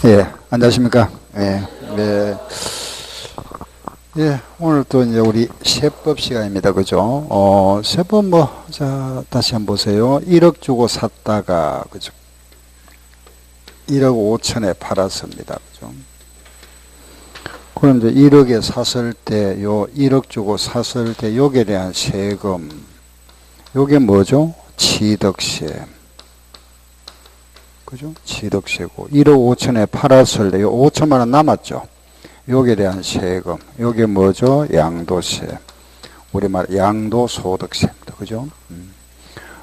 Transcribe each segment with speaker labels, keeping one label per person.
Speaker 1: 예, 안녕하십니까. 예, 네. 예, 오늘 또 이제 우리 세법 시간입니다. 그죠? 세법 자, 다시 한번 보세요. 1억 주고 샀다가, 그죠? 1억 5천에 팔았습니다. 그죠? 그럼 이제 1억에 샀을 때, 1억 주고 샀을 때, 요게 대한 세금. 요게 뭐죠? 취득세. 그죠? 취득세고. 1억 5천에 팔았을 때, 요 5천만 원 남았죠? 요게 대한 세금. 요게 뭐죠? 양도세. 우리말 양도소득세입니다. 그죠?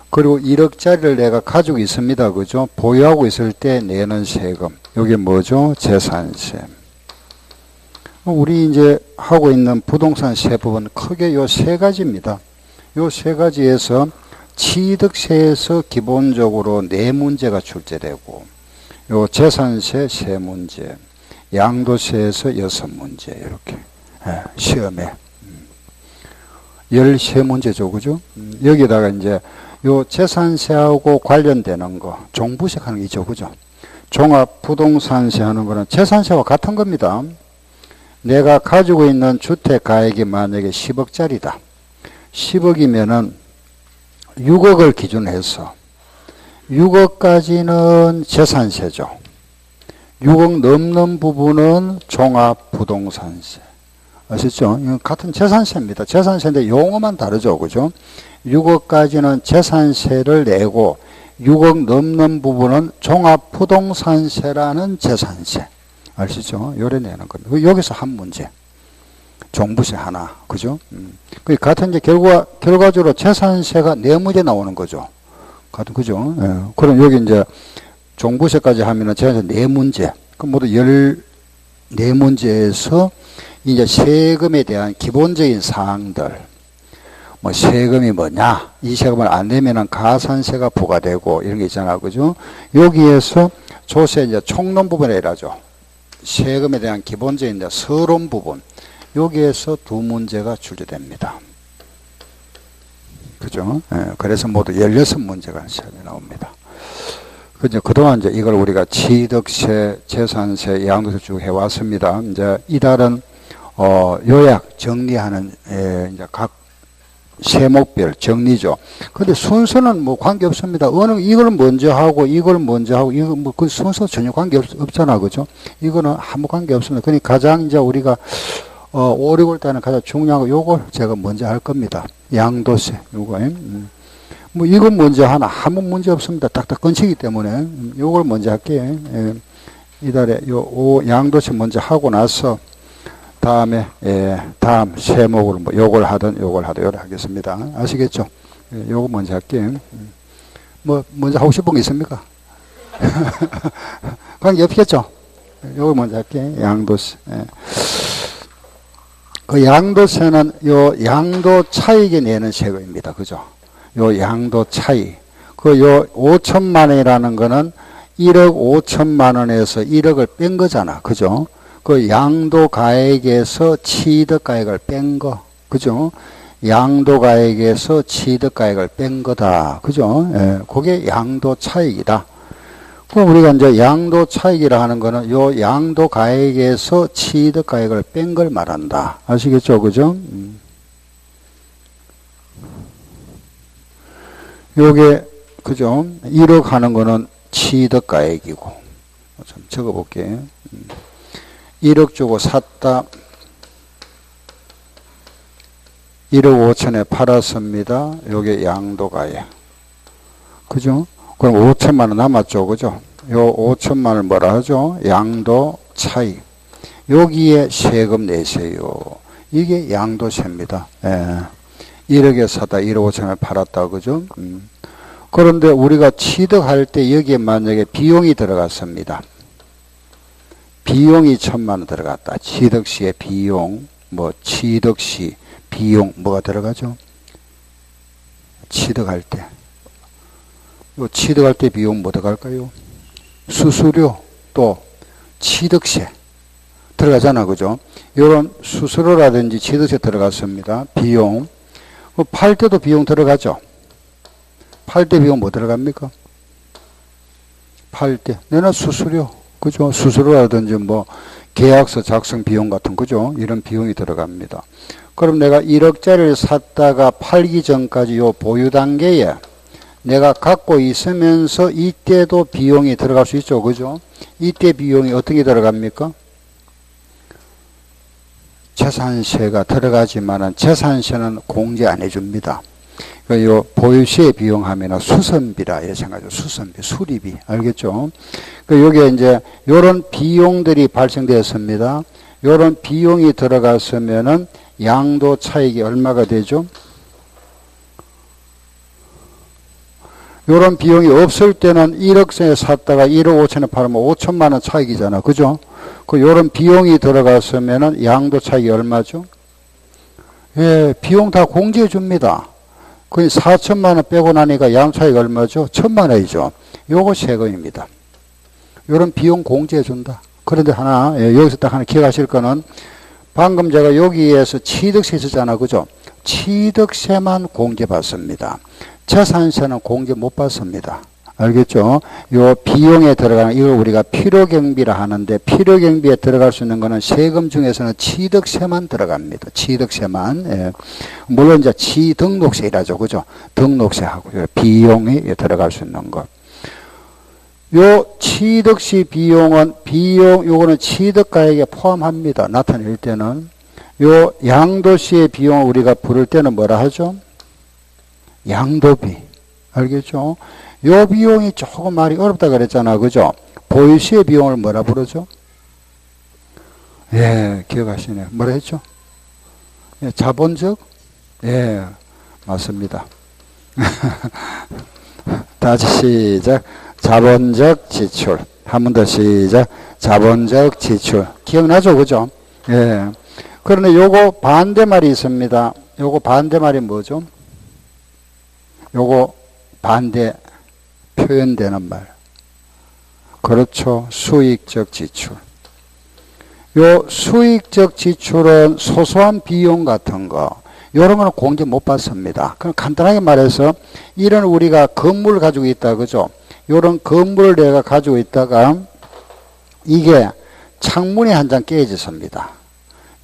Speaker 1: 그리고 1억짜리를 내가 가지고 있습니다. 그죠? 보유하고 있을 때 내는 세금. 요게 뭐죠? 재산세. 우리 이제 하고 있는 부동산 세법은 크게 요 세 가지입니다. 요 세 가지에서 취득세에서 기본적으로 네 문제가 출제되고, 요 재산세 세 문제, 양도세에서 6문제, 이렇게, 시험에. 13문제죠, 그죠? 여기다가 이제, 요 재산세하고 관련되는 거, 종부세 하는 게 있죠, 그죠? 종합부동산세 하는 거는 재산세와 같은 겁니다. 내가 가지고 있는 주택 가액이 만약에 10억짜리다. 10억이면은 6억을 기준해서 6억까지는 재산세죠. 6억 넘는 부분은 종합부동산세. 아시죠? 이건 같은 재산세입니다. 재산세인데 용어만 다르죠. 그죠? 6억까지는 재산세를 내고 6억 넘는 부분은 종합부동산세라는 재산세. 아시죠? 요래 내는 겁니다. 여기서 한 문제. 종부세 하나. 그죠? 같은 이제 결과적으로 재산세가 네 문제 나오는 거죠. 같은, 그죠? 예. 그럼 여기 이제 종부세까지 하면은 재산세 네 문제. 그럼 모두 14문제에서 이제 세금에 대한 기본적인 사항들. 뭐 세금이 뭐냐? 이 세금을 안 내면은 가산세가 부과되고 이런 게 있잖아. 그죠? 여기에서 조세 이제 총론 부분에 일하죠. 세금에 대한 기본적인 이제 서론 부분. 여기에서 두 문제가 출제됩니다. 그죠? 예, 그래서 모두 16문제가 시험에 나옵니다. 그동안 이제 이걸 우리가 취득세, 재산세, 양도세 쭉 해왔습니다. 이제 이달은, 요약, 정리하는, 이제 각 세목별 정리죠. 근데 순서는 뭐 관계 없습니다. 이걸 먼저 하고, 이걸 먼저 하고, 이거 뭐 그 순서 전혀 관계 없잖아. 그죠? 이거는 아무 관계 없습니다. 그러니까 가장 이제 우리가 5, 6월 때는 가장 중요한 거, 요걸 제가 먼저 할 겁니다. 양도세, 요거. 뭐, 이건 먼저 하나, 아무 문제 없습니다. 딱딱 끊치기 때문에. 요걸 먼저 할게요. 이달에 양도세 먼저 하고 나서, 다음에, 다음 세목으로 뭐, 요걸 하든, 요걸 하겠습니다. 아시겠죠? 요거 먼저 할게요. 뭐, 먼저 하고 싶은 게 있습니까? 관계 없겠죠? 요걸 먼저 할게요. 양도세. 그 양도세는 요 양도 차익에 내는 세금입니다. 그죠? 요 양도 차익. 요 5천만 원이라는 거는 1억 5천만 원에서 1억을 뺀 거잖아. 그죠? 그 양도 가액에서 취득 가액을 뺀 거. 그죠? 양도 가액에서 취득 가액을 뺀 거다. 그죠? 그게 양도 차익이다. 그럼 우리가 이제 양도 차익이라 하는 거는 요 양도 가액에서 취득 가액을 뺀 걸 말한다. 아시겠죠? 그죠? 요게, 그죠? 1억 하는 거는 취득 가액이고. 좀 적어 볼게요. 1억 주고 샀다. 1억 5천에 팔았습니다. 요게 양도 가액. 그죠? 그럼 5천만 원 남았죠. 그죠? 요 5천만 원 뭐라 하죠? 양도 차익. 여기에 세금 내세요. 이게 양도세입니다. 1억에 사다 1억 5천에 팔았다. 그죠? 그런데 우리가 취득할 때 여기에 만약에 비용이 들어갔습니다. 비용이 1,000만 원 들어갔다. 취득시에 비용, 뭐 취득시 비용 뭐가 들어가죠? 취득할 때. 요 취득할 때 비용 뭐 들어갈까요? 수수료 또 취득세 들어가잖아. 그죠? 요런 수수료라든지 취득세 들어갔습니다. 비용. 팔 때도 비용 들어가죠. 팔 때 비용 뭐 들어갑니까? 팔 때 내는 수수료. 그죠? 수수료라든지 뭐 계약서 작성 비용 같은 그죠? 이런 비용이 들어갑니다. 그럼 내가 1억짜리를 샀다가 팔기 전까지 요 보유 단계에 내가 갖고 있으면서 이때도 비용이 들어갈 수 있죠. 그죠? 이때 비용이 어떻게 들어갑니까? 재산세가 들어가지만은 재산세는 공제 안 해줍니다. 요 보유시의 비용 하면은 수선비라 이렇게 생각하죠. 수선비, 수리비. 알겠죠? 요게 이제 요런 비용들이 발생되었습니다. 요런 비용이 들어갔으면은 양도 차익이 얼마가 되죠? 요런 비용이 없을 때는 1억에 샀다가 1억 5천에 팔으면 5천만 원 차익이잖아. 그죠? 요런 비용이 들어갔으면은 양도 차익이 얼마죠? 예, 비용 다 공제해 줍니다. 4천만 원 빼고 나니까 양 차익 얼마죠? 1천만 원이죠. 요거 세금입니다. 요런 비용 공제해 준다. 그런데 하나, 예, 여기서 딱 하나 기억하실 거는 방금 제가 여기에서 취득세 있었잖아. 그죠? 취득세만 공제받습니다. 재산세는 공제 못 받습니다. 알겠죠? 요 비용에 들어가는 이걸 우리가 필요경비라 하는데 필요경비에 들어갈 수 있는 거는 세금 중에서는 취득세만 들어갑니다. 취득세만. 예. 물론 이제 취등록세라죠. 그죠? 등록세하고 비용이 들어갈 수 있는 것. 요 취득시 비용은 요거는 취득가액에 포함합니다. 나타낼 때는. 요 양도시의 비용을 우리가 부를 때는 뭐라 하죠? 양도비. 알겠죠? 요 비용이 조금 말이 어렵다 그랬잖아. 그죠? 보유시의 비용을 뭐라 부르죠? 예, 기억하시네요. 뭐라 했죠? 예, 자본적? 예, 맞습니다. 다시 시작. 자본적 지출. 한 번 더 시작. 자본적 지출. 기억나죠? 그죠? 예. 그런데 요거 반대말이 있습니다. 요거 반대말이 뭐죠? 요거 반대 표현되는 말. 그렇죠. 수익적 지출. 요 수익적 지출은 소소한 비용 같은 거, 요런 거는 공제 못 받습니다. 그럼 간단하게 말해서, 이런 우리가 건물을 가지고 있다. 그죠? 요런 건물을 내가 가지고 있다가, 이게 창문이 한 장 깨졌습니다.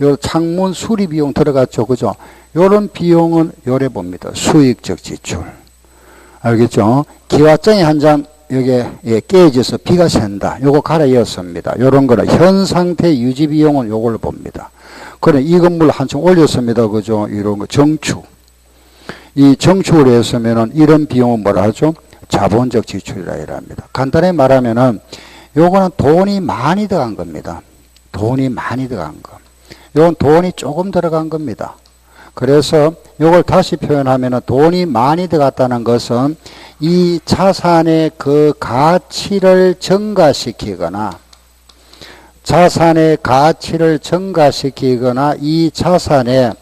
Speaker 1: 요 창문 수리 비용 들어갔죠. 그죠? 요런 비용은 요래 봅니다. 수익적 지출. 알겠죠? 기와장이 한 장 여기에 깨져서 비가 샌다. 요거 갈아이었습니다. 요런 거는 현 상태 유지 비용은 요걸로 봅니다. 그래, 이 건물 한층 올렸습니다. 그죠? 이런 거 정축. 이 정축을 했으면은 이런 비용은 뭐라 하죠? 자본적 지출이라 합니다. 간단히 말하면은 요거는 돈이 많이 들어간 겁니다. 돈이 많이 들어간 거. 요건 돈이 조금 들어간 겁니다. 그래서 이걸 다시 표현하면 돈이 많이 들어갔다는 것은 이 자산의 그 가치를 증가시키거나 이 자산의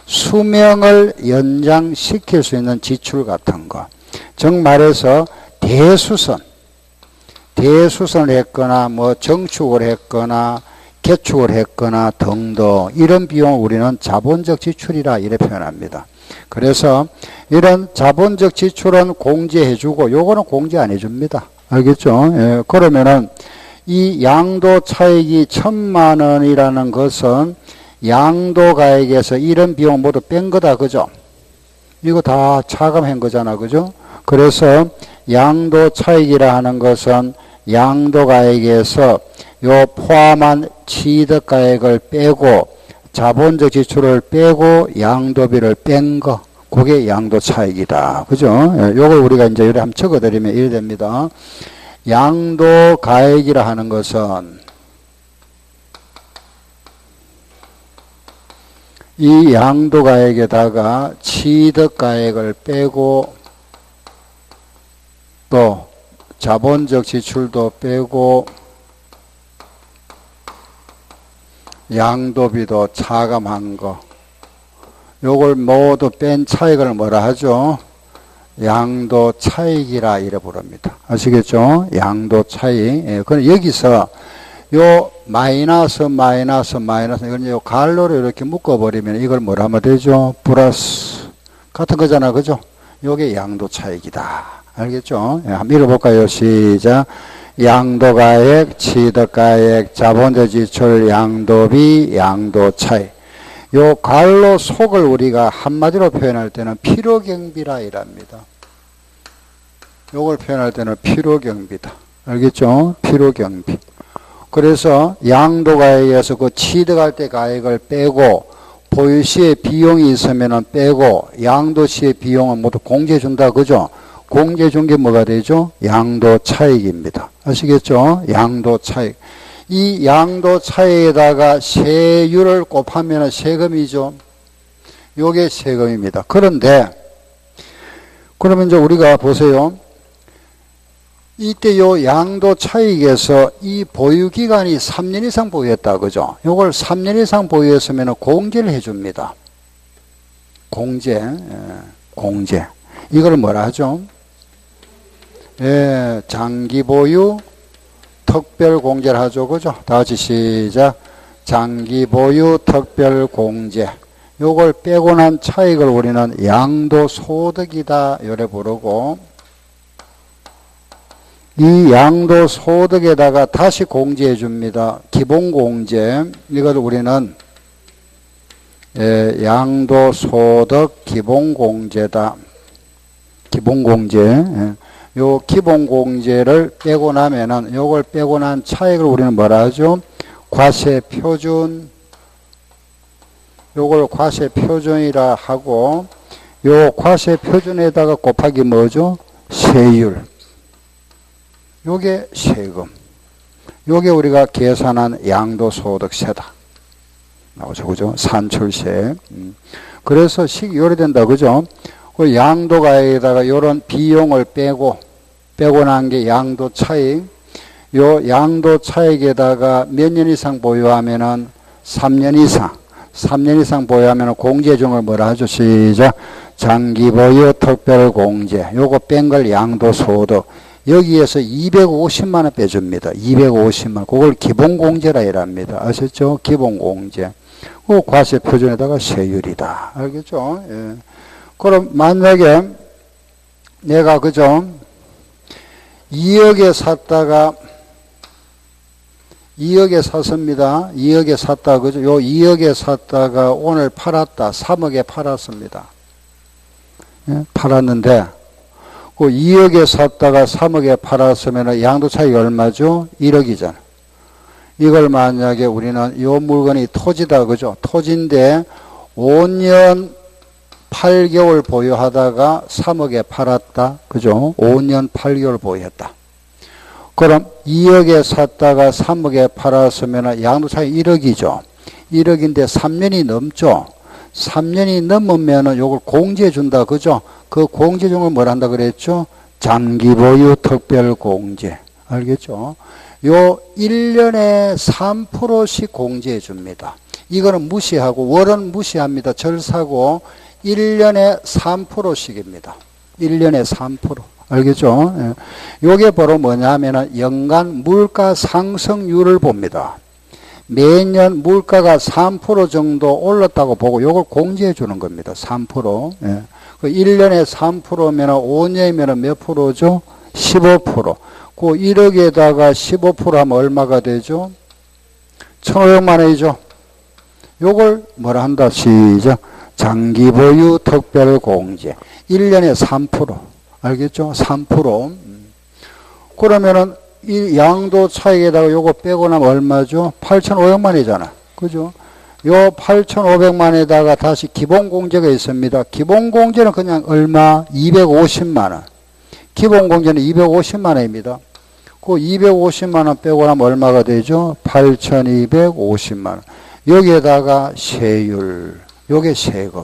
Speaker 1: 수명을 연장시킬 수 있는 지출 같은 거. 즉 말해서 대수선을 했거나 뭐 정축을 했거나 개축을 했거나 등등 이런 비용을 우리는 자본적 지출이라 이렇게 표현합니다. 그래서 이런 자본적 지출은 공제해주고 요거는 공제 안 해줍니다. 알겠죠? 예, 그러면은 이 양도 차익이 1,000만 원이라는 것은 양도가액에서 이런 비용 모두 뺀 거다. 그죠? 이거 다 차감한 거잖아. 그죠? 그래서 양도 차익이라 하는 것은 양도가액에서 요 포함한 취득가액을 빼고 자본적 지출을 빼고 양도비를 뺀 거. 그게 양도차익이다. 그죠? 요걸 우리가 이제 이렇게 한번 적어드리면 이래 됩니다. 양도가액이라 하는 것은 이 양도가액에다가 취득가액을 빼고 또 자본적 지출도 빼고 양도비도 차감한 거. 요걸 모두 뺀 차익을 뭐라 하죠? 양도 차익이라 이래 부릅니다. 아시겠죠? 양도 차익. 예, 그럼 여기서 요 마이너스 이건 요 갈로로 이렇게 묶어버리면 이걸 뭐라 하면 되죠? 플러스 같은 거잖아. 그죠? 요게 양도 차익이다. 알겠죠? 예, 한번 읽어볼까요? 시작. 양도가액, 취득가액, 자본재 지출, 양도비, 양도차익. 요 갈로 속을 우리가 한마디로 표현할 때는 필요경비라 이랍니다. 요걸 표현할 때는 필요경비다. 알겠죠? 필요경비. 그래서 양도가액에서 그 취득할 때 가액을 빼고 보유시에 비용이 있으면 빼고 양도시에 비용은 모두 공제해준다. 그죠? 공제해준 게 뭐가 되죠? 양도차익입니다. 아시겠죠? 양도차익. 이 양도차익에다가 세율을 곱하면 세금이죠. 요게 세금입니다. 그런데 그러면 이제 우리가 보세요. 이때 요 양도차익에서 이 보유기간이 3년 이상 보유했다. 그죠? 요걸 3년 이상 보유했으면 공제를 해줍니다. 공제. 이걸 뭐라 하죠? 예, 장기보유 특별공제를 하죠. 그죠? 다 같이 시작. 장기보유 특별공제. 요걸 빼고 난 차익을 우리는 양도소득이다. 요래 부르고, 이 양도소득에다가 다시 공제해 줍니다. 기본공제. 이걸 우리는 양도소득 기본공제다. 기본공제. 요 기본공제를 빼고 나면은 요걸 빼고 난 차익을 우리는 뭐라 하죠? 과세표준. 요걸 과세표준이라 하고, 요 과세표준에다가 곱하기 뭐죠? 세율. 요게 세금. 요게 우리가 계산한 양도소득세다. 나오죠. 그죠? 산출세. 그래서 요래 된다. 그죠? 그 양도가에다가 요런 비용을 빼고 난 게 양도차익. 요 양도차익에다가 몇 년 이상 보유하면은 3년 이상. 3년 이상 보유하면은 공제중을 뭐라 하죠? 시작. 장기보유 특별공제. 요거 뺀 걸 양도소득. 여기에서 250만원 빼줍니다. 250만원. 그걸 기본공제라 이랍니다. 아셨죠? 기본공제. 그 과세표준에다가 세율이다. 알겠죠? 예. 그럼 만약에 내가 그죠? 2억에 샀다가 2억에 샀습니다. 2억에 샀다. 그죠? 요 2억에 샀다가 오늘 팔았다. 3억에 팔았습니다. 예? 팔았는데 그 2억에 샀다가 3억에 팔았으면 양도차익이 얼마죠? 1억이잖아. 이걸 만약에 우리는 요 물건이 토지다. 그죠? 토지인데 5년 8개월 보유하다가 3억에 팔았다. 그죠? 5년 8개월 보유했다. 그럼 2억에 샀다가 3억에 팔았으면 양도차익 1억이죠. 1억인데 3년이 넘죠. 3년이 넘으면 요걸 공제해 준다. 그죠? 그 공제중을 뭘 한다 그랬죠? 장기보유 특별공제. 알겠죠? 요 1년에 3%씩 공제해 줍니다. 이거는 무시하고, 월은 무시합니다. 절사고 1년에 3%씩입니다. 1년에 3%. 알겠죠? 예. 요게 바로 뭐냐면은 연간 물가 상승률을 봅니다. 매년 물가가 3% 정도 올랐다고 보고 요걸 공제해 주는 겁니다. 3%. 예. 그 1년에 3%면 5년이면 몇 프로죠? 15%. 그 1억에다가 15% 하면 얼마가 되죠? 1,500만 원이죠. 요걸 뭐라 한다? 시작. 장기보유 특별공제. 1년에 3%. 알겠죠? 3%. 그러면은 이 양도 차익에다가 요거 빼고 나면 얼마죠? 8,500만 원이잖아. 그죠? 요 8,500만 원에다가 다시 기본공제가 있습니다. 기본공제는 그냥 얼마? 250만 원. 기본공제는 250만 원입니다. 그 250만 원 빼고 나면 얼마가 되죠? 8,250만 원. 여기에다가 세율. 요게 세금.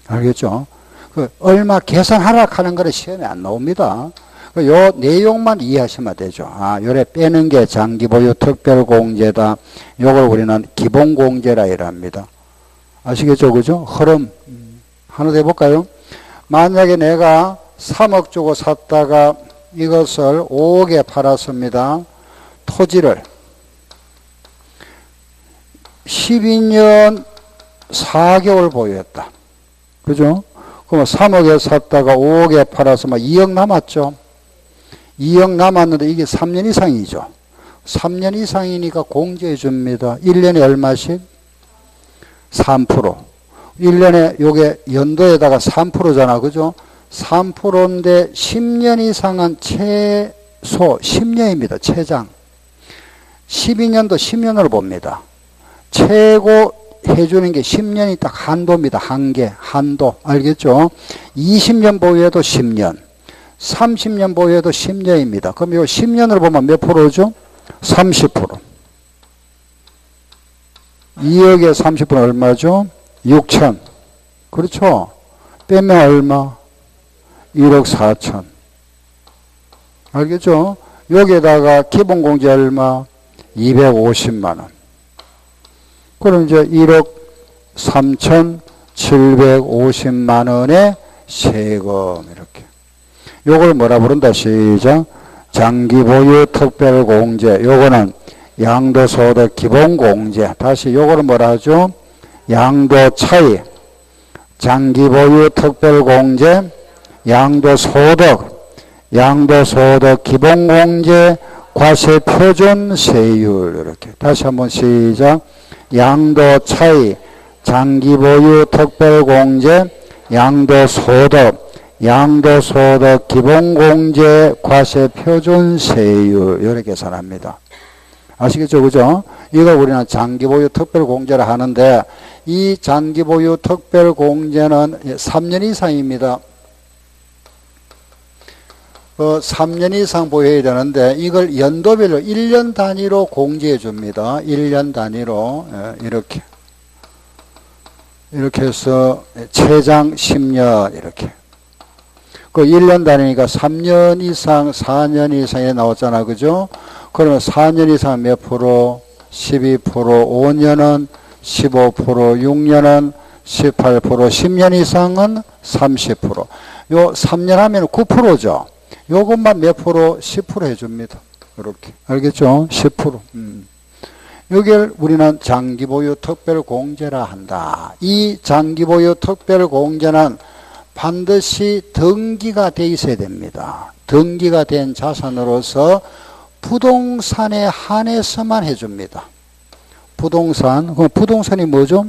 Speaker 1: 알겠죠? 그 얼마 계산하라 하는 거는 시험에 안 나옵니다. 요 내용만 이해하시면 되죠. 아, 요래 빼는 게 장기보유 특별공제다. 요걸 우리는 기본공제라 이랍니다. 아시겠죠? 그죠? 흐름. 하나 더 해볼까요? 만약에 내가 3억 주고 샀다가 이것을 5억에 팔았습니다. 토지를 12년 4개월 보유했다. 그죠? 그럼 3억에 샀다가 5억에 팔아서 막 2억 남았죠. 2억 남았는데 이게 3년 이상이죠. 3년 이상이니까 공제해 줍니다. 1년에 얼마씩? 3%. 1년에 요게 연도에다가 3%잖아. 그죠? 3%인데 10년 이상은 최소 10년입니다. 최장. 12년도 10년으로 봅니다. 최고 해주는 게 10년이 딱 한도입니다. 한계, 한도. 알겠죠? 20년 보유해도 10년. 30년 보유해도 10년입니다. 그럼 요 10년으로 보면 몇 프로죠? 30%. 2억에 30% 얼마죠? 6천. 그렇죠? 빼면 얼마? 1억 4천. 알겠죠? 여기에다가 기본공제 얼마? 250만원. 그럼 이제 1억 3,750만원의 세금, 이렇게. 요걸 뭐라 부른다? 시작. 장기보유 특별공제. 요거는 양도소득 기본공제. 다시 요거를 뭐라 하죠? 양도차이. 장기보유 특별공제, 양도소득 기본공제, 과세표준세율. 이렇게. 다시 한번 시작. 양도차이, 장기보유 특별공제, 양도소득 기본공제, 과세표준세율. 이렇게 계산합니다. 아시겠죠? 그죠? 이거 우리는 장기보유 특별공제를 하는데, 이 장기보유 특별공제는 3년 이상입니다. 3년 이상 보여야 되는데 이걸 연도별로 1년 단위로 공제해 줍니다. 1년 단위로 이렇게 해서 최장 10년 이렇게. 그 1년 단위니까 3년 이상, 4년 이상에 나왔잖아. 그죠? 그러면 4년 이상 몇 프로? 12%, 5년은 15%, 6년은 18%, 10년 이상은 30%. 요 3년 하면 9%죠. 요것만 몇 프로? 10% 해줍니다. 이렇게. 알겠죠? 10%. 여기를 우리는 장기보유 특별공제라 한다. 이 장기보유 특별공제는 반드시 등기가 돼 있어야 됩니다. 등기가 된 자산으로서 부동산에 한해서만 해줍니다. 부동산. 그럼 부동산이 뭐죠?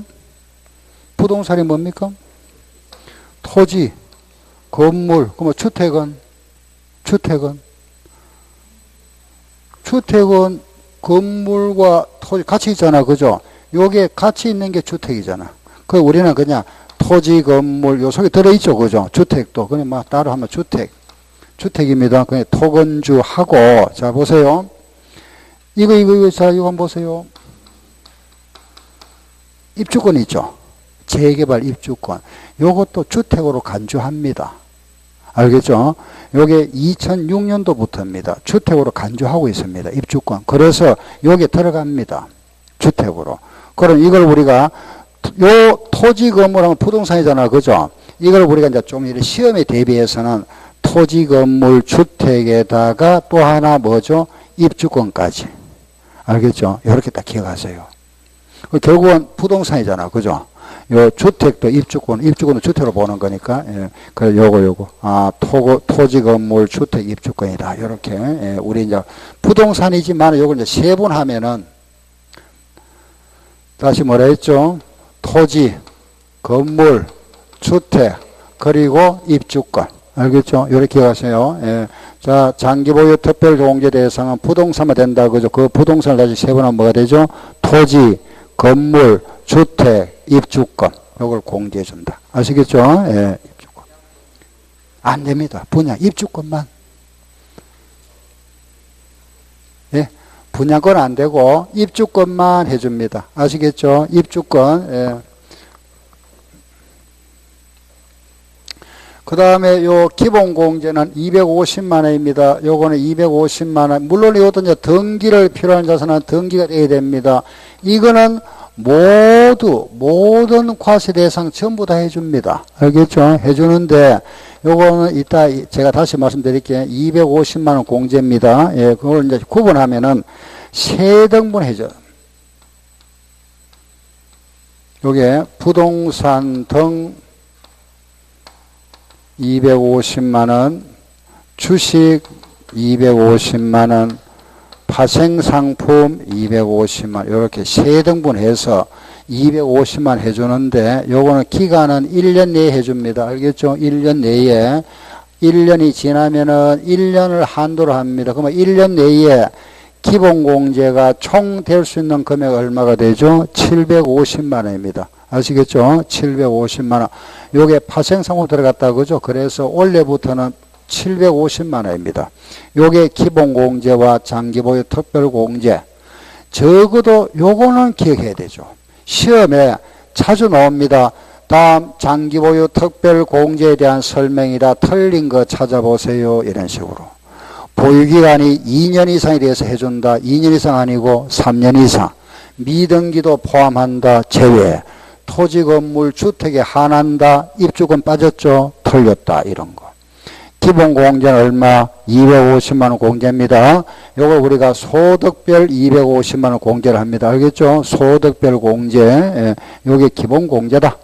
Speaker 1: 부동산이 뭡니까? 토지, 건물, 그럼 주택은 건물과 토지 같이 있잖아. 그죠? 요게 같이 있는 게 주택이잖아. 그 우리는 그냥 토지, 건물 요 속에 들어있죠. 그죠? 주택도 그냥 막 따로 하면 주택입니다. 그냥 토건주하고. 자, 보세요. 이거 자, 이거 한번 보세요. 입주권 있죠? 재개발 입주권. 요것도 주택으로 간주합니다. 알겠죠? 요게 2006년도부터입니다. 주택으로 간주하고 있습니다. 입주권. 그래서 요게 들어갑니다. 주택으로. 그럼 이걸 우리가 요 토지 건물하면 부동산이잖아. 그죠? 이걸 우리가 이제 좀 이런 시험에 대비해서는 토지 건물 주택에다가 또 하나 뭐죠? 입주권까지. 알겠죠? 이렇게 딱 기억하세요. 결국은 부동산이잖아. 그죠? 요 주택도 입주권은 주택으로 보는 거니까, 예. 그래서 요거. 토지 건물 주택 입주권이다. 요렇게, 예. 우리 이제 부동산이지만 요걸 이제 세분하면은, 다시 뭐라 했죠? 토지, 건물, 주택, 그리고 입주권. 알겠죠? 요렇게 기억하세요. 예. 자, 장기보유 특별공제 대상은 부동산만 된다. 그죠? 그 부동산을 다시 세분하면 뭐가 되죠? 토지, 건물, 주택, 입주권. 요걸 공제해 준다. 아시겠죠? 예. 입주권. 안 됩니다. 분양, 입주권만. 예. 분양권 안 되고, 입주권만 해줍니다. 아시겠죠? 입주권. 예. 그 다음에 요 기본공제는 250만원입니다. 요거는 250만원. 물론 이것도 이제 등기를 필요한 자산은 등기가 돼야 됩니다. 이거는 모든 과세 대상 전부 다 해줍니다. 알겠죠? 해주는데, 요거는 이따 제가 다시 말씀드릴게요. 250만원 공제입니다. 예, 그걸 이제 구분하면은 세 등분 해줘. 요게 부동산 등 250만원, 주식 250만 원, 파생상품 250만 원, 이렇게 세 등분해서 250만 해주는데, 요거는 기간은 1년 내에 해줍니다. 알겠죠? 1년 내에. 1년이 지나면은 1년을 한도로 합니다. 그러면 1년 내에 기본공제가 총 될 수 있는 금액 얼마가 되죠? 750만 원입니다. 아시겠죠? 750만 원. 요게 파생상품 들어갔다 그죠? 그래서 올해부터는 750만 원입니다. 요게 기본공제와 장기보유 특별공제. 적어도 요거는 기억해야 되죠. 시험에 자주 나옵니다. 다음 장기보유 특별공제에 대한 설명이다. 틀린 거 찾아보세요. 이런 식으로. 보유기간이 2년 이상에 대해서 해준다. 2년 이상 아니고 3년 이상. 미등기도 포함한다. 제외. 토지, 건물, 주택에 한한다. 입주권 빠졌죠. 틀렸다. 이런 거. 기본공제는 얼마? 250만 원 공제입니다. 요거 우리가 소득별 250만 원 공제를 합니다. 알겠죠? 소득별 공제. 예, 요게 기본공제다.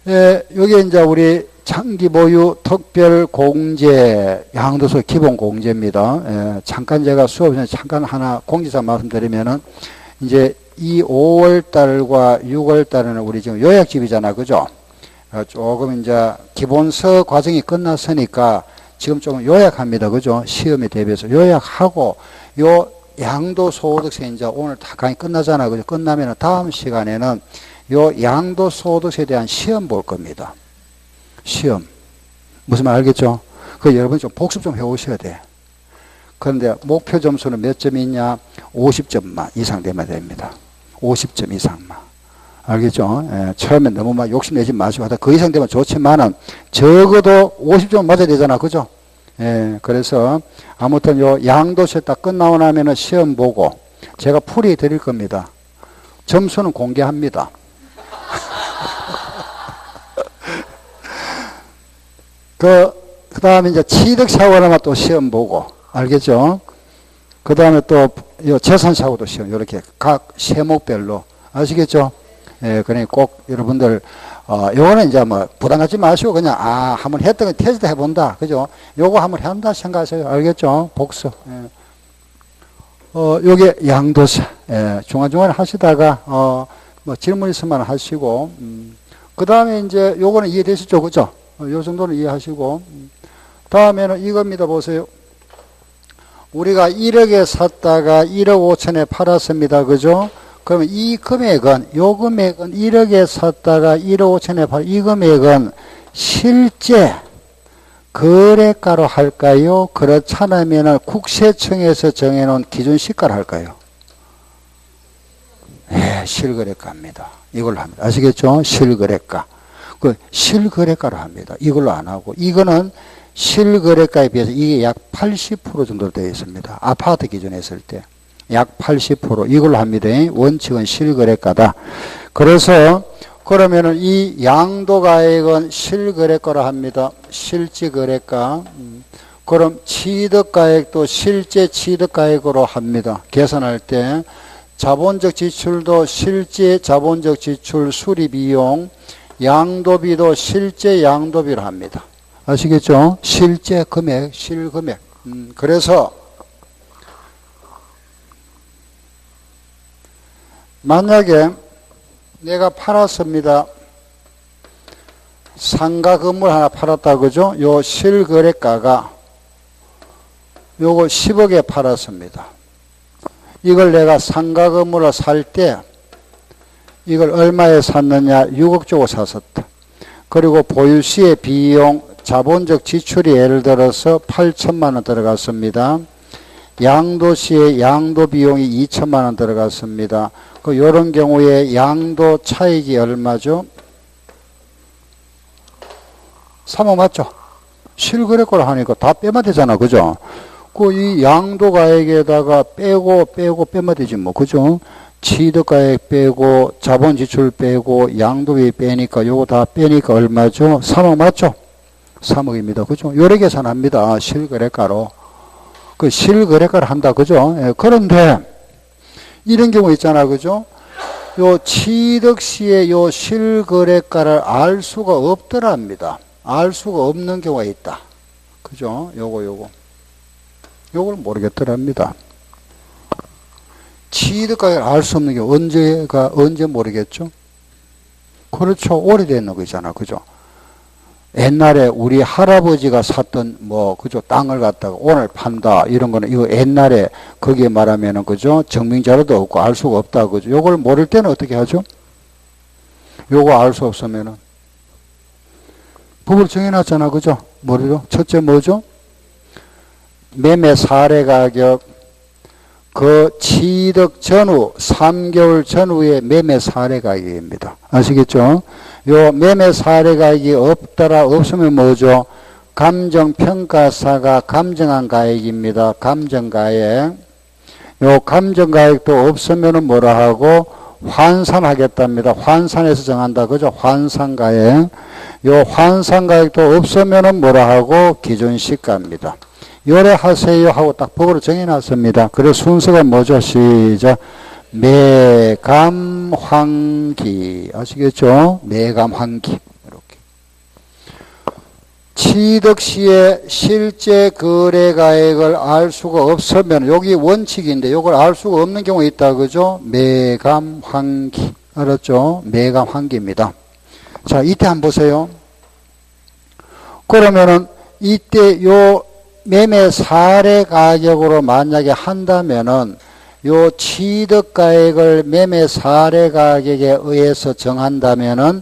Speaker 1: 예, 요게 이제 우리 장기보유 특별공제 양도소 기본공제입니다. 예, 잠깐 제가 수업에 잠깐 하나 공지사 말씀드리면은 이제 이 5월달과 6월달에는 우리 지금 요약집이잖아. 그죠? 조금 이제 기본서 과정이 끝났으니까 지금 좀 요약합니다. 그죠? 시험에 대비해서 요약하고 요 양도소득세 이제 오늘 다 강의 끝나잖아. 그죠? 끝나면 다음 시간에는 요 양도소득세에 대한 시험 볼 겁니다. 시험. 무슨 말 알겠죠? 그 여러분 좀 복습 좀 해오셔야 돼. 그런데 목표 점수는 몇 점이 있냐? 50점만 이상 되면 됩니다. 50점 이상만. 알겠죠? 예, 처음에 너무 막 욕심내지 마시고 하다 그 이상 되면 좋지만은 적어도 50점 맞아야 되잖아. 그죠? 예, 그래서 아무튼 요 양도세 딱 끝나고 나면은 시험 보고 제가 풀이 드릴 겁니다. 점수는 공개합니다. 그 다음에 이제 취득사고라면 또 시험 보고. 알겠죠? 그 다음에 또 요 재산사고도 시험. 이렇게 각 세목별로. 아시겠죠? 예, 그러니 꼭 여러분들, 요거는 이제 뭐 부담 갖지 마시고 그냥, 한번 했던 거 테스트 해본다. 그죠? 요거 한번 한다 생각하세요. 알겠죠? 복수. 예. 요게 양도세. 예, 중간중간에 하시다가, 뭐 질문 있으면 하시고, 그 다음에 이제 요거는 이해되시죠? 그죠? 요 정도는 이해하시고, 다음에는 이겁니다. 보세요. 우리가 1억에 샀다가 1억 5천에 팔았습니다. 그죠? 그러면 이 금액은, 요 금액은 1억에 샀다가 1억 5천에 팔, 이 금액은 실제 거래가로 할까요? 그렇지 않으면 국세청에서 정해놓은 기준 시가를 할까요? 예, 실거래가입니다. 이걸로 합니다. 아시겠죠? 실거래가. 그 실거래가로 합니다. 이걸로 안 하고. 이거는 실거래가에 비해서 이게 약 80% 정도 되어 있습니다. 아파트 기준에 했을 때. 약 80% 이걸로 합니다. 원칙은 실거래가다. 그래서 그러면은 이 양도가액은 실거래가로 합니다. 실지거래가. 그럼 취득가액도 실제 취득가액으로 합니다. 계산할 때 자본적 지출도 실제 자본적 지출 수리비용, 양도비도 실제 양도비로 합니다. 아시겠죠? 실제 금액, 실금액. 그래서 만약에 내가 팔았습니다. 상가 건물 하나 팔았다. 그죠? 요 실거래가가 요거 10억에 팔았습니다. 이걸 내가 상가 건물을 살 때 이걸 얼마에 샀느냐? 6억 주고 샀었다. 그리고 보유 시의 비용, 자본적 지출이 예를 들어서 8천만 원 들어갔습니다. 양도 시에 양도 비용이 2천만 원 들어갔습니다. 그 요런 경우에 양도 차익이 얼마죠? 3억 맞죠? 실거래가로 하니까 다 빼면 되잖아. 그죠? 그 이 양도가액에다가 빼고 빼면 되지 뭐. 그죠? 취득가액 빼고 자본 지출 빼고 양도비 빼니까 요거 다 빼니까 얼마죠? 3억 맞죠? 3억입니다. 그죠? 요래 계산합니다. 실거래가로. 그 실거래가를 한다. 그죠? 예, 그런데 이런 경우 있잖아. 그죠? 요 취득 시에 요 실거래가를 알 수가 없더랍니다. 알 수가 없는 경우가 있다. 그죠? 요걸 모르겠더랍니다. 취득가액을 알 수 없는 게 언제 모르겠죠? 그렇죠. 오래된 거잖아. 그죠? 옛날에 우리 할아버지가 샀던 그죠? 땅을 갖다가 오늘 판다. 이런 거는 이거 옛날에 거기에 말하면은 그죠? 증명자료도 없고 알 수가 없다. 그죠? 요걸 모를 때는 어떻게 하죠? 요거 알 수 없으면은 법을 정해놨잖아. 그죠? 뭐죠? 첫째 뭐죠? 매매 사례 가격, 그 취득 전후 3개월 전후의 매매 사례 가격입니다. 아시겠죠? 요 매매 사례 가격이 없으면 뭐죠? 감정평가사가 감정한 가액입니다. 감정가액. 요 감정가액도 없으면은 뭐라 하고 환산하겠답니다. 환산해서 정한다. 그죠? 환산가액. 요 환산가액도 없으면은 뭐라 하고 기준시가입니다. 요래하세요 하고 딱 법으로 정해놨습니다. 그래서 순서가 뭐죠? 시작. 매감환기. 아시겠죠? 매감환기. 이렇게. 취득 시에 실제 거래가액을 알 수가 없으면, 여기 원칙인데, 요걸 알 수가 없는 경우가 있다. 그죠? 매감환기. 알았죠? 매감환기입니다. 자, 이때 한번 보세요. 그러면은, 이때 요 매매 사례 가격으로 만약에 한다면은 요 취득가액을 매매 사례 가격에 의해서 정한다면은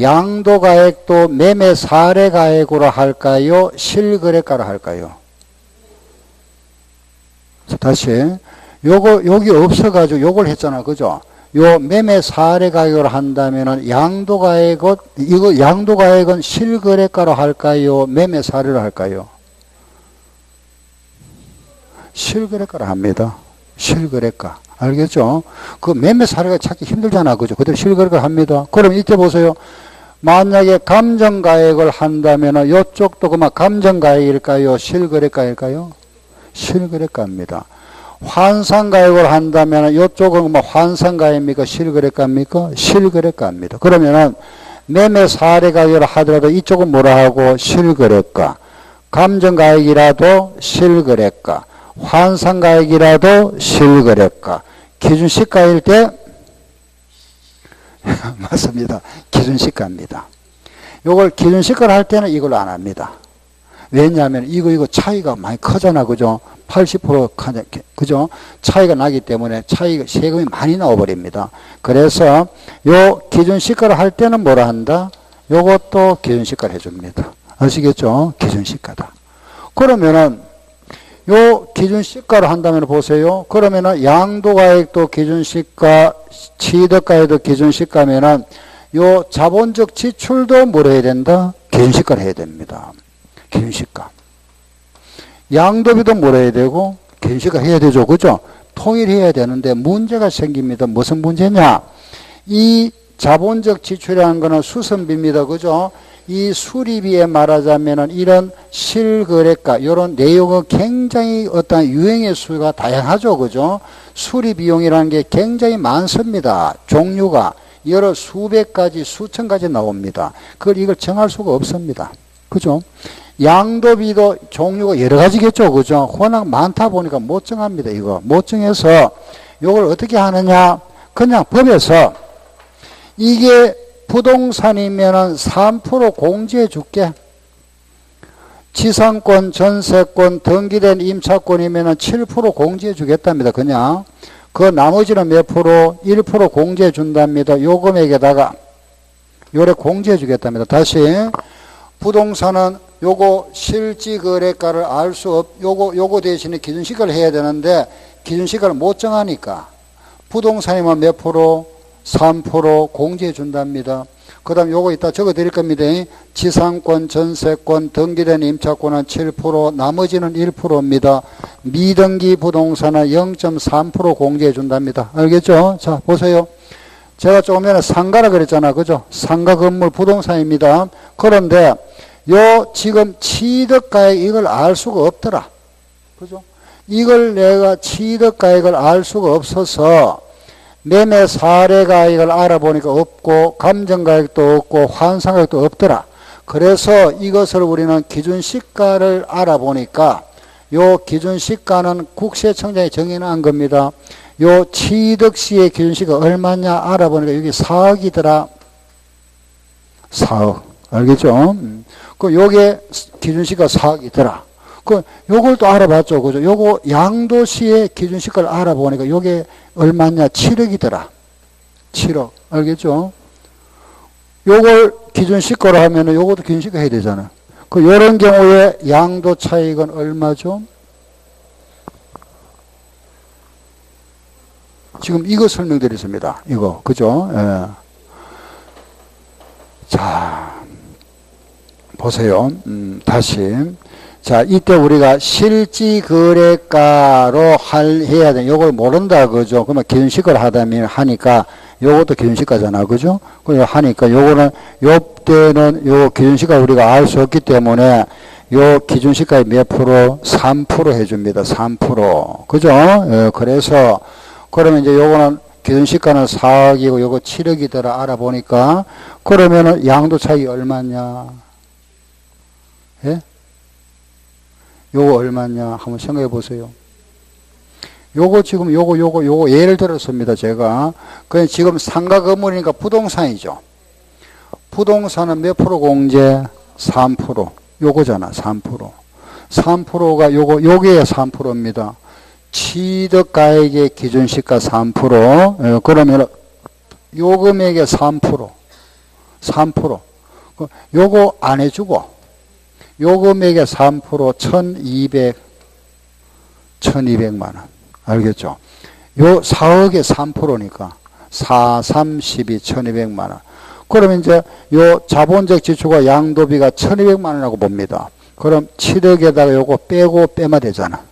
Speaker 1: 양도가액도 매매 사례 가액으로 할까요? 실거래가로 할까요? 다시 여기 없어가지고 요걸 했잖아. 그죠? 요 매매 사례 가격으로 한다면은 양도가액은 실거래가로 할까요? 매매 사례로 할까요? 실거래가로 합니다. 실거래가. 알겠죠? 그 매매 사례가 찾기 힘들잖아. 그죠? 그대로 실거래가 합니다. 그럼 이때 보세요. 만약에 감정가액을 한다면 이쪽도 그만 감정가액일까요? 실거래가일까요? 실거래가입니다. 환산가액을 한다면 이쪽은 그만 환산가액입니까? 실거래가입니까? 실거래가입니다. 그러면은 매매 사례 가격을 하더라도 이쪽은 뭐라 하고? 실거래가. 감정가액이라도 실거래가. 환산가액이라도 실거래가. 기준시가일 때 맞습니다. 기준시가입니다. 요걸 기준시가를 할 때는 이걸 안 합니다. 왜냐하면 이거 차이가 많이 크잖아. 그죠? 80% 그죠? 차이가 나기 때문에 세금이 많이 나와버립니다. 그래서 요 기준시가를 할 때는 뭐라 한다? 요것도 기준시가를 해줍니다. 아시겠죠? 기준시가다. 그러면은 요 기준시가를 한다면 보세요. 그러면은 양도가액도 기준시가, 취득가액도 기준시가면은 요 자본적 지출도 뭘 해야 된다? 기준시가를 해야 됩니다. 기준시가. 양도비도 뭘 해야 되고? 기준시가 해야 되죠. 그죠? 통일해야 되는데 문제가 생깁니다. 무슨 문제냐? 이 자본적 지출이라는 거는 수선비입니다. 그죠? 이 수리비에 말하자면은 이런 실거래가, 이런 내용은 굉장히 어떤 유형의 수가 다양하죠. 그죠? 수리비용이라는 게 굉장히 많습니다. 종류가 여러 수백 가지, 수천 가지 나옵니다. 이걸 정할 수가 없습니다. 그죠? 양도비도 종류가 여러 가지겠죠. 그죠? 워낙 많다 보니까 못 정합니다. 이거. 못 정해서 이걸 어떻게 하느냐? 그냥 법에서 이게 부동산이면은 3% 공제해 줄게. 지상권, 전세권, 등기된 임차권이면은 7% 공제해 주겠답니다. 그냥. 그 나머지는 몇 프로? 1% 공제해 준답니다. 요 금액에다가 요래 공제해 주겠답니다. 다시. 부동산은 요거 실지 거래가를 알 수 요거 대신에 기준시가를 해야 되는데 기준시가를 못 정하니까 부동산이면 몇 프로? 3% 공제해 준답니다. 그 다음 요거 이따 적어 드릴 겁니다. 지상권, 전세권, 등기된 임차권은 7%, 나머지는 1%입니다. 미등기 부동산은 0.3% 공제해 준답니다. 알겠죠? 자, 보세요. 제가 조금 전에 상가라 그랬잖아. 그죠? 상가 건물 부동산입니다. 그런데 요 지금 취득가액 이걸 알 수가 없더라. 그죠? 이걸 내가 취득가액을 알 수가 없어서 매매 사례가액을 알아보니까 없고 감정가액도 없고 환산가액도 없더라. 그래서 이것을 우리는 기준시가를 알아보니까 요 기준시가는 국세청장이 정해놓은 겁니다. 요 취득시의 기준시가 얼마냐 알아보니까 여기 4억이더라. 4억. 알겠죠? 그 요게 기준시가 4억이더라. 그 요걸 또 알아봤죠. 그죠? 요거 양도시의 기준시가를 알아보니까 요게 얼마냐? 7억이더라. 7억. 알겠죠? 요걸 기준시가로 하면은 요것도 기준시가 해야 되잖아. 그 요런 경우에 양도 차익은 얼마죠? 지금 이거 설명드렸습니다. 이거. 그죠? 예. 자, 보세요. 다시. 자, 이때 우리가 실지거래가로 해야 돼. 요걸 모른다. 그죠? 그러면 기준시가를 하니까 요것도 기준시가잖아. 그죠? 그래 하니까 요거는 요때는 요 기준시가 우리가 알 수 없기 때문에 요 기준시가의 몇 프로? 3% 해줍니다. 3%. 그죠? 예, 그래서 그러면 이제 요거는 기준시가는 4억이고 요거 7억이더라 알아보니까 그러면은 양도 차익이 얼마냐? 예? 요거 얼마냐? 한번 생각해 보세요. 요거 지금 요거 예를 들었습니다. 제가. 그 지금 상가 건물이니까 부동산이죠. 부동산은 몇 프로 공제? 3%. 요거잖아. 3%. 3%가 요게 3%입니다. 취득가액의 기준시가 3%. 그러면 요 금액의 3%. 3%. 요거 안 해주고 요 금액의 3% 1200만 원. 알겠죠? 요 4억의 3%니까 4, 3, 12, 1200만 원. 그러면 이제 요 자본적 지출과 양도비가 1200만 원이라고 봅니다. 그럼 7억에다가 요거 빼고 빼면 되잖아.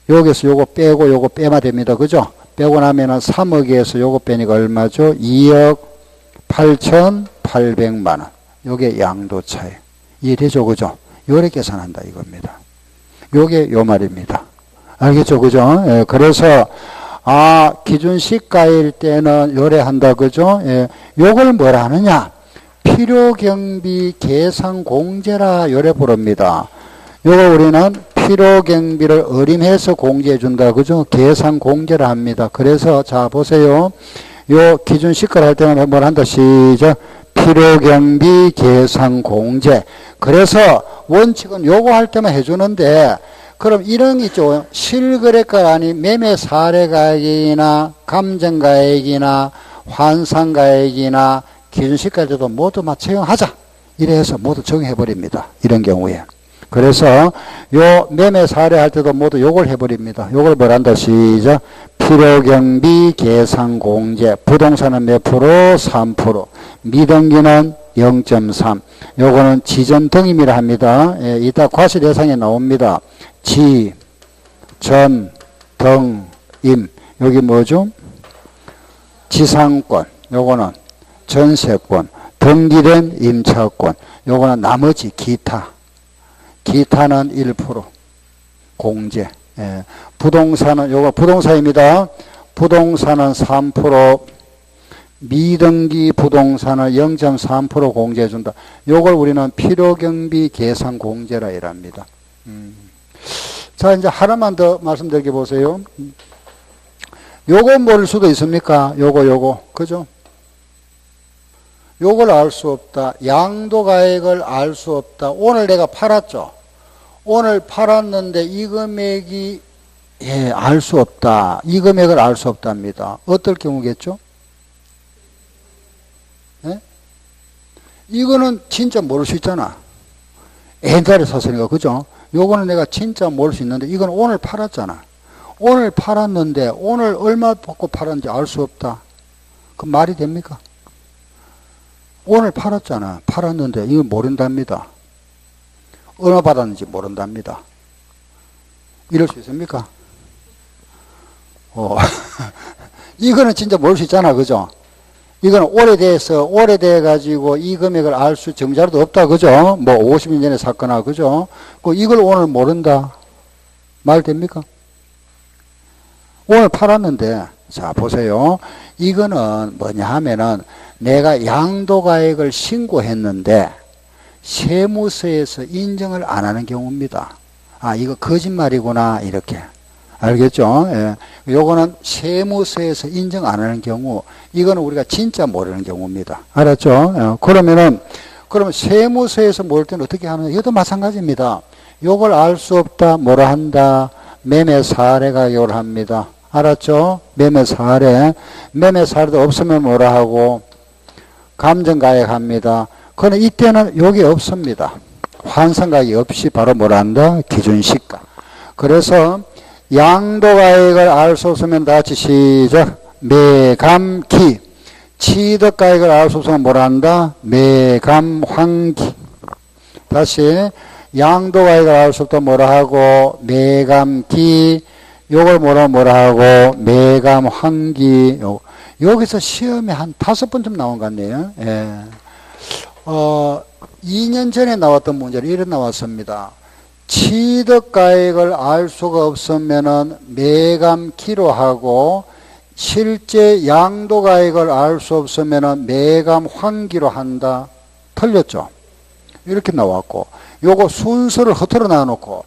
Speaker 1: 여기서 요거 빼고 요거 빼면 됩니다. 그죠? 빼고 나면은 3억에서 요거 빼니까 얼마죠? 2억 8,800만 원. 요게 양도차익. 이해되죠? 그죠? 요래 계산한다 이겁니다. 요게 요 말입니다. 알겠죠? 그죠? 예, 그래서, 기준시가일 때는 요래 한다. 그죠? 예, 요걸 뭐라 하느냐? 필요경비 계산공제라 요래 부릅니다. 요거 우리는 필요경비를 어림해서 공제해준다. 그죠? 계산공제라 합니다. 그래서, 자, 보세요. 요 기준시가를 할 때는 뭘 한다. 시작. 필요경비 계산공제. 그래서 원칙은 요거 할 때만 해주는데, 그럼 이런 게 있죠. 실거래가 아닌 매매 사례가액이나 감정가액이나 환산가액이나 기준시가에도 모두 적용하자. 이래서 모두 적용해버립니다. 이런 경우에. 그래서 요 매매 사례 할 때도 모두 요걸 해버립니다. 요걸 뭐란다. 시작. 필요경비 계산공제. 부동산은 몇 프로? 3%. 미등기는 0.3. 요거는 지전등임이라 합니다. 예, 이따 과실예상에 나옵니다. 지, 전, 등, 임. 여기 뭐죠? 지상권. 요거는 전세권. 등기된 임차권. 요거는 나머지 기타. 기타는 1%. 공제. 예. 부동산은 요거 부동산입니다. 부동산은 3%. 미등기 부동산을 0.3% 공제해준다. 요걸 우리는 필요경비 계산 공제라 이랍니다. 자, 이제 하나만 더 말씀드려 보세요. 요거 모를 수도 있습니까? 요거. 그죠? 요걸 알 수 없다. 양도가액을 알 수 없다. 오늘 내가 팔았죠? 오늘 팔았는데 이 금액이, 알 수 없다. 이 금액을 알 수 없답니다. 어떨 경우겠죠? 이거는 진짜 모를 수 있잖아. 옛날에 샀으니까, 그죠? 요거는 내가 진짜 모를 수 있는데, 이건 오늘 팔았잖아. 오늘 팔았는데, 오늘 얼마 받고 팔았는지 알 수 없다. 그 말이 됩니까? 오늘 팔았잖아. 팔았는데, 이거 모른답니다. 얼마 받았는지 모른답니다. 이럴 수 있습니까? 이거는 진짜 모를 수 있잖아. 그죠? 이건 오래돼가지고 이 금액을 알 수 정자로도 없다. 그죠? 뭐 50년 전에 샀거나, 그죠? 이걸 오늘 모른다. 말 됩니까? 오늘 팔았는데, 자, 보세요. 이거는 뭐냐 하면은 내가 양도가액을 신고했는데, 세무서에서 인정을 안 하는 경우입니다. 아, 이거 거짓말이구나, 이렇게. 알겠죠? 예. 요거는 세무서에서 인정 안 하는 경우, 이거는 우리가 진짜 모르는 경우입니다. 알았죠? 예. 그러면 세무서에서 모를 때는 어떻게 하느냐? 이것도 마찬가지입니다. 요걸 알 수 없다, 뭐라 한다? 매매 사례가 요걸 합니다. 알았죠? 매매 사례도 없으면 뭐라 하고? 감정가액 합니다. 그러나 이때는 요게 없습니다. 환산가액이 없이 바로 뭐라 한다? 기준시가. 그래서 양도가액을 알 수 없으면 다 같이 시작. 매감기. 취득가액을 알 수 없으면 뭐라 한다? 매감환기. 다시 양도가액을 알 수 없다 뭐라 하고? 매감기. 요걸 뭐라 하고? 매감환기. 여기서 시험에 한 5번쯤 나온 것 같네요. 예. 2년 전에 나왔던 문제는 이런 나왔습니다. 취득가액을 알 수가 없으면은 매감기로 하고, 실제 양도가액을 알 수 없으면은 매감환기로 한다. 틀렸죠? 이렇게 나왔고, 요거 순서를 허투루 놔놓고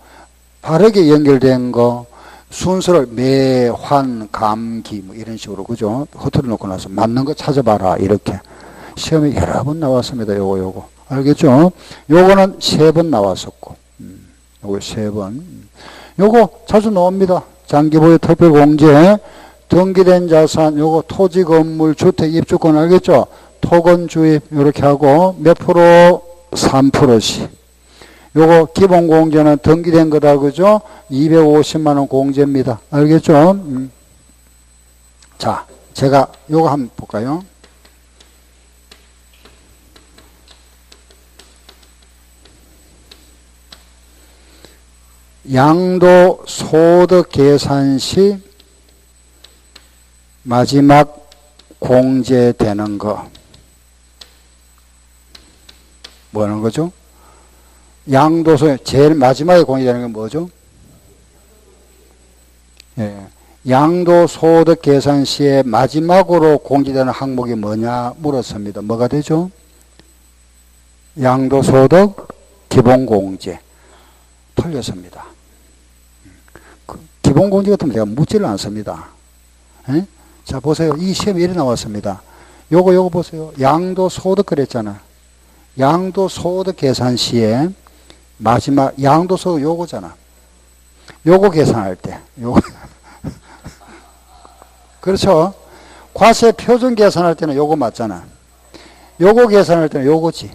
Speaker 1: 바르게 연결된 거, 순서를 매환감기 뭐 이런 식으로, 그죠? 허투루 놓고 나서 맞는 거 찾아봐라, 이렇게 시험에 여러 번 나왔습니다. 요거 알겠죠? 요거는 3번 나왔었고, 요거 3번. 요거 자주 나옵니다. 장기보유 특별공제, 등기된 자산, 요거 토지, 건물, 주택, 입주권 알겠죠? 토건 주입 요렇게 하고 몇 프로? 3%씩. 요거 기본공제는 등기된 거다, 그죠? 250만 원 공제입니다. 알겠죠? 자, 제가 요거 한번 볼까요? 양도 소득 계산 시 마지막 공제되는 거. 뭐 하는 거죠? 양도소 제일 마지막에 공제되는 건 뭐죠? 예. 양도소득 계산 시에 마지막으로 공제되는 항목이 뭐냐 물었습니다. 뭐가 되죠? 양도소득 기본공제. 틀렸습니다. 기본공제 같으면 제가 묻지를 않습니다. 에? 자, 보세요. 이 시험에 이래 나왔습니다. 요거 보세요. 양도소득 그랬잖아. 양도소득 계산 시에 마지막 양도소득 요거잖아. 요거 계산할 때 요거 그렇죠? 과세 표준 계산할 때는 요거 맞잖아. 요거 계산할 때는 요거지.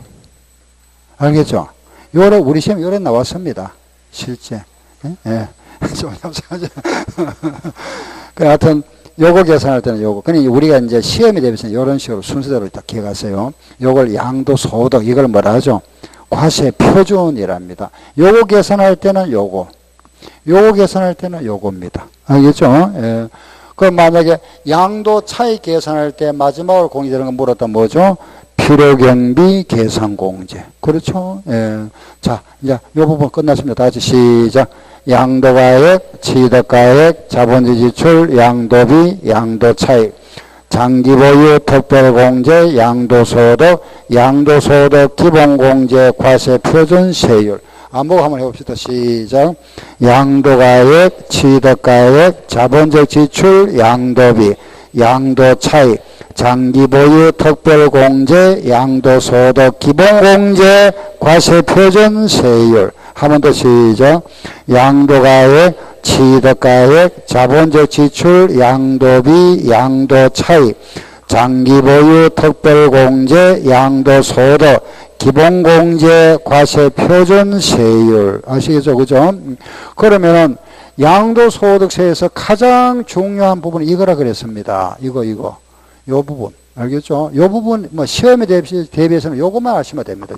Speaker 1: 알겠죠? 요래 우리 시험에 요래 나왔습니다. 실제. 예. 좀 잠시만요. 그 하여튼 요거 계산할 때는 요거. 그러니까 우리가 이제 시험에 대비해서 이런 식으로 순서대로 딱 기억하세요. 요걸 양도소득, 이걸 뭐라 하죠? 과세 표준이랍니다. 요거 계산할 때는 요거. 요거 계산할 때는 요겁니다. 알겠죠? 예. 그럼 만약에 양도 차익 계산할 때 마지막으로 공제되는 건 물었다 뭐죠? 필요경비 계산공제. 그렇죠? 예. 자, 이제 요 부분 끝났습니다. 다 같이 시작. 양도가액, 취득가액, 자본주 지출, 양도비, 양도차익, 장기보유, 특별공제, 양도소득, 양도소득 기본공제, 과세표준세율. 안보고 한번 해봅시다. 시작. 양도가액, 취득가액, 자본적 지출, 양도비, 양도차익, 장기보유, 특별공제, 양도소득 기본공제, 과세표준세율. 한 번 더 시작. 양도가액, 취득가액, 자본적 지출, 양도비, 양도차익, 장기보유, 특별공제, 양도소득, 기본공제, 과세표준세율. 아시겠죠? 그죠? 그러면은 양도소득세에서 가장 중요한 부분이 이거라 그랬습니다. 이거. 요 부분. 알겠죠? 요 부분, 뭐, 시험에 대비해서는 요것만 아시면 됩니다.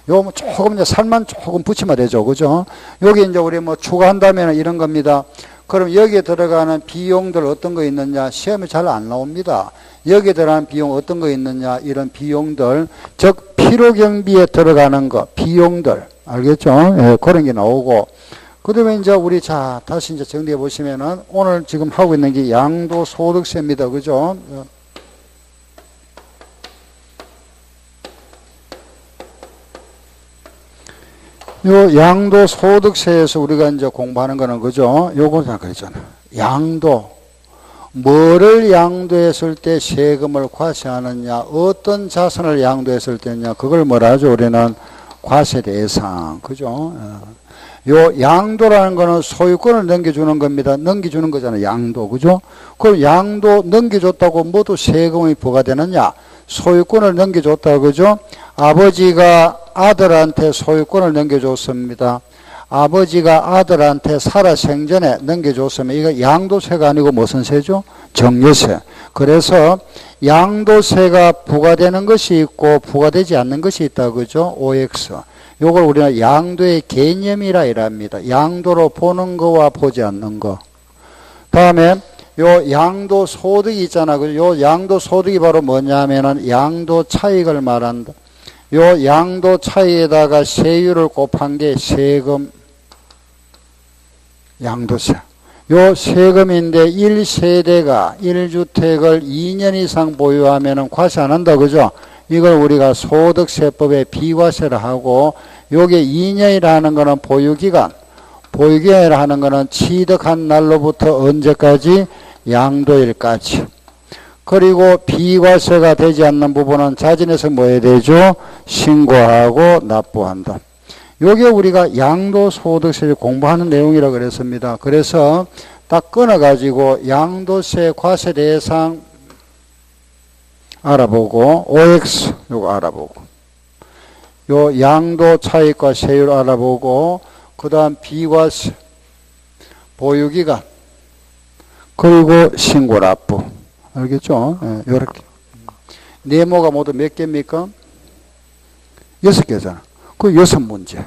Speaker 1: 요거 조금 이제 살만 조금 붙이면 되죠. 그죠? 여기 이제 우리 뭐 추가한다면 이런 겁니다. 그럼 여기에 들어가는 비용들 어떤 거 있느냐? 시험에 잘 안 나옵니다. 여기에 들어가는 비용 어떤 거 있느냐? 이런 비용들. 즉, 필요경비에 들어가는 거, 비용들. 알겠죠? 예, 그런 게 나오고. 그 다음에 이제 우리 자, 다시 이제 정리해 보시면은 오늘 지금 하고 있는 게 양도소득세입니다. 그죠? 요 양도소득세에서 우리가 이제 공부하는 거는 그죠? 요거 다 그랬잖아. 양도. 뭐를 양도했을 때 세금을 과세하느냐, 어떤 자산을 양도했을 때냐, 그걸 뭐라 하죠? 우리는 과세 대상. 그죠? 요 양도라는 거는 소유권을 넘겨주는 겁니다. 넘겨주는 거잖아요. 양도. 그죠? 그럼 양도 넘겨줬다고 모두 세금이 부과되느냐? 소유권을 넘겨줬다. 그죠? 아버지가 아들한테 소유권을 넘겨줬습니다. 아버지가 아들한테 살아 생전에 넘겨줬으면 이거 양도세가 아니고 무슨 세죠? 정려세. 그래서 양도세가 부과되는 것이 있고 부과되지 않는 것이 있다. 그죠? OX. 요걸 우리는 양도의 개념이라 이랍니다. 양도로 보는 거와 보지 않는 거. 다음에 요 양도 소득이 있잖아. 요 양도 소득이 바로 뭐냐면은 양도 차익을 말한다. 요 양도 차익에다가 세율을 곱한 게 세금, 양도세. 요 세금인데 1세대가 1주택을 2년 이상 보유하면은 과세 안 한다. 그죠? 이걸 우리가 소득세법의 비과세를 하고, 요게 2년이라는 거는 보유기간, 보유기간이라는 거는 취득한 날로부터 언제까지? 양도일까지. 그리고 비과세가 되지 않는 부분은 자진해서 뭐 해야 되죠? 신고하고 납부한다. 요게 우리가 양도소득세를 공부하는 내용이라고 그랬습니다. 그래서 딱 끊어가지고 양도세 과세 대상 알아보고, OX 요거 알아보고, 요 양도 차익과 세율 알아보고, 그 다음 비과세, 보유기간, 그리고 신고 납부. 알겠죠? 예, 요렇게. 네모가 모두 몇 개입니까? 6개잖아. 그 6문제.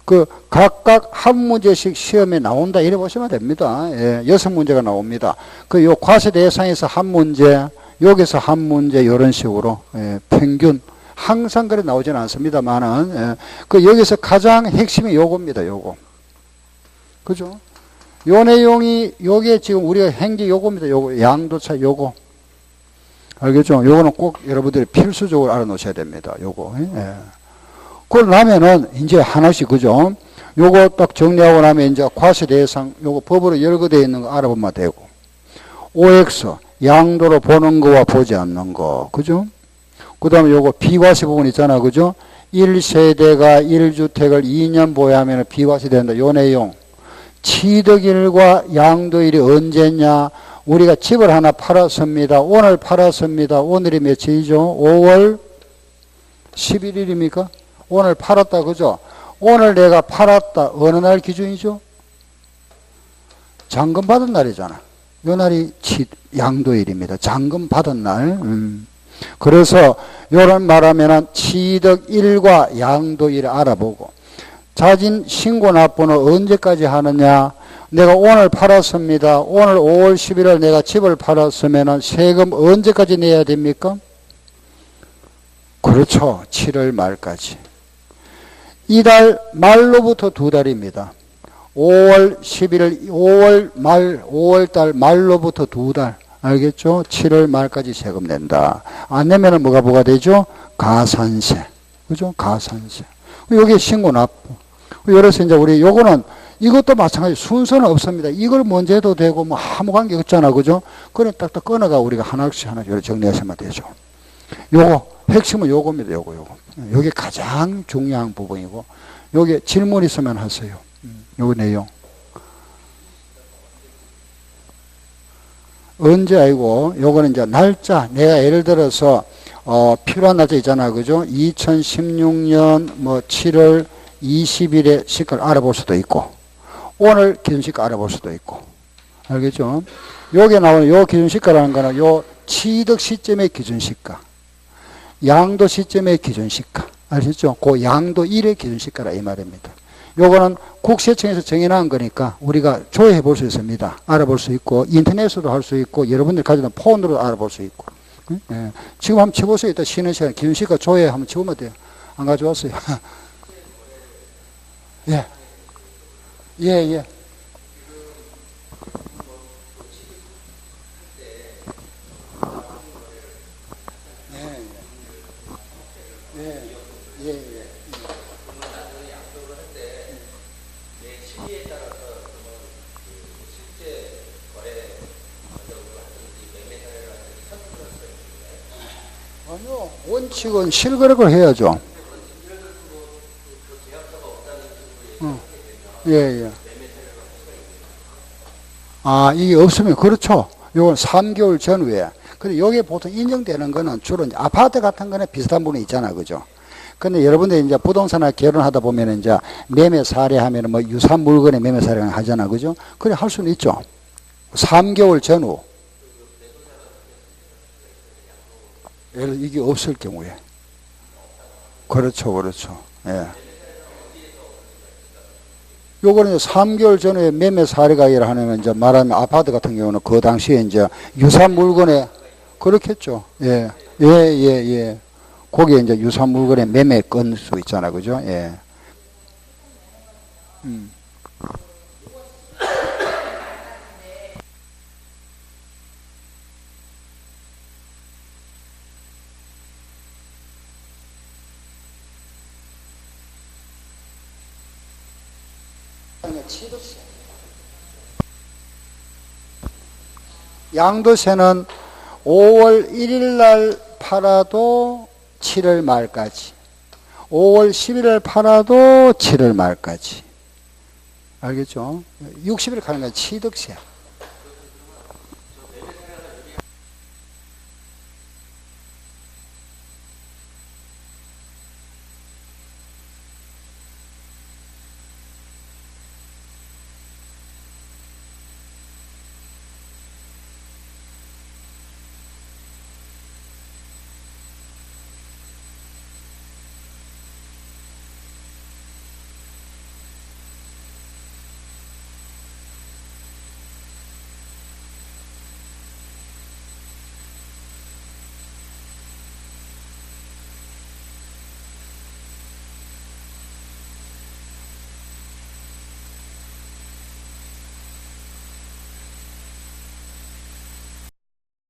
Speaker 1: 그 각각 한 문제씩 시험에 나온다. 이래 보시면 됩니다. 예, 6문제가 나옵니다. 그 요 과세 대상에서 한 문제, 여기서 한 문제, 요런 식으로, 예, 평균. 항상 그래 나오지는 않습니다만은, 예, 그 여기서 가장 핵심이 요겁니다. 요거. 그죠? 요 내용이, 요게 지금 우리가 행기 요겁니다. 요거, 양도차 요거. 알겠죠? 요거는 꼭 여러분들이 필수적으로 알아놓으셔야 됩니다. 요거. 예. 그걸 나면은, 이제 하나씩, 그죠? 요거 딱 정리하고 나면 이제 과세 대상, 요거 법으로 열거되어 있는 거 알아보면 되고. OX, 양도로 보는 거와 보지 않는 거. 그죠? 그 다음에 요거 비과세 부분 있잖아. 그죠? 1세대가 1주택을 2년 보유하면 비과세 된다. 요 내용. 취득일과 양도일이 언제냐? 우리가 집을 하나 팔았습니다. 오늘 팔았습니다. 오늘이 며칠이죠? 5월 11일입니까? 오늘 팔았다. 그죠? 오늘 내가 팔았다. 어느 날 기준이죠? 잔금 받은 날이잖아. 요 날이 양도일입니다. 잔금 받은 날. 그래서 요런 말하면은 취득일과 양도일을 알아보고, 자진 신고 납부는 언제까지 하느냐? 내가 오늘 팔았습니다. 오늘 5월 11일 내가 집을 팔았으면 세금 언제까지 내야 됩니까? 그렇죠. 7월 말까지. 이달 말로부터 2달입니다. 5월 11일, 5월 달 말로부터 2달. 알겠죠? 7월 말까지 세금 낸다. 안 내면은 뭐가 부과되죠? 가산세. 그죠? 가산세. 여기 신고 납부. 그래서 이제 우리 요거는 이것도 마찬가지 순서는 없습니다. 이걸 먼저 해도 되고 뭐 아무 관계 없잖아. 그죠? 그래 딱딱 끊어가 우리가 하나씩 하나씩 정리하시면 되죠. 요거 핵심은 요겁니다. 요거. 요게 가장 중요한 부분이고, 요게 질문 있으면 하세요. 요거 내용. 언제 아니고 요거는 이제 날짜. 내가 예를 들어서 필요한 날짜 있잖아. 그죠? 2016년 뭐 7월 20일에 시가를 알아볼 수도 있고, 오늘 기준시가 알아볼 수도 있고. 알겠죠? 여기에 나오는 요 기준시가라는 거는 요 취득 시점의 기준시가, 양도 시점의 기준시가. 아시죠? 그 양도 1의 기준시가라 이 말입니다. 요거는 국세청에서 정해놓은 거니까 우리가 조회해 볼 수 있습니다. 알아볼 수 있고, 인터넷으로도 할 수 있고, 여러분들이 가지고 있는 폰으로 알아볼 수 있고. 예. 지금 한번 쳐보세요. 이따 쉬는 시간에 기준시가 조회 한번 쳐보면 돼요. 안 가져왔어요. 예. 예. 아니요. 원칙은 실거래를 해야죠. 예, 예. 아, 이게 없으면, 그렇죠. 요건 3개월 전후에. 근데 요게 보통 인정되는 거는 주로 이제 아파트 같은 거는 비슷한 부분이 있잖아. 그죠? 근데 여러분들 이제 부동산을 결혼하다 보면 이제 매매 사례 하면은 뭐 유산 물건의 매매 사례를 하잖아. 그죠? 그래, 할 수는 있죠. 3개월 전후. 예를 이게 없을 경우에. 그렇죠, 그렇죠. 예. 요거는 이제 3개월 전에 매매 사례가 일하면 이제 말하면 아파트 같은 경우는 그 당시에 이제 유산 물건에 그렇겠죠. 예. 예, 예, 예. 거기에 이제 유산 물건의 매매 건수 있잖아. 그죠? 예. 음. 양도세는 5월 1일 날 팔아도 7월 말까지. 5월 11일 팔아도 7월 말까지. 알겠죠? 60일 가는 건 취득세.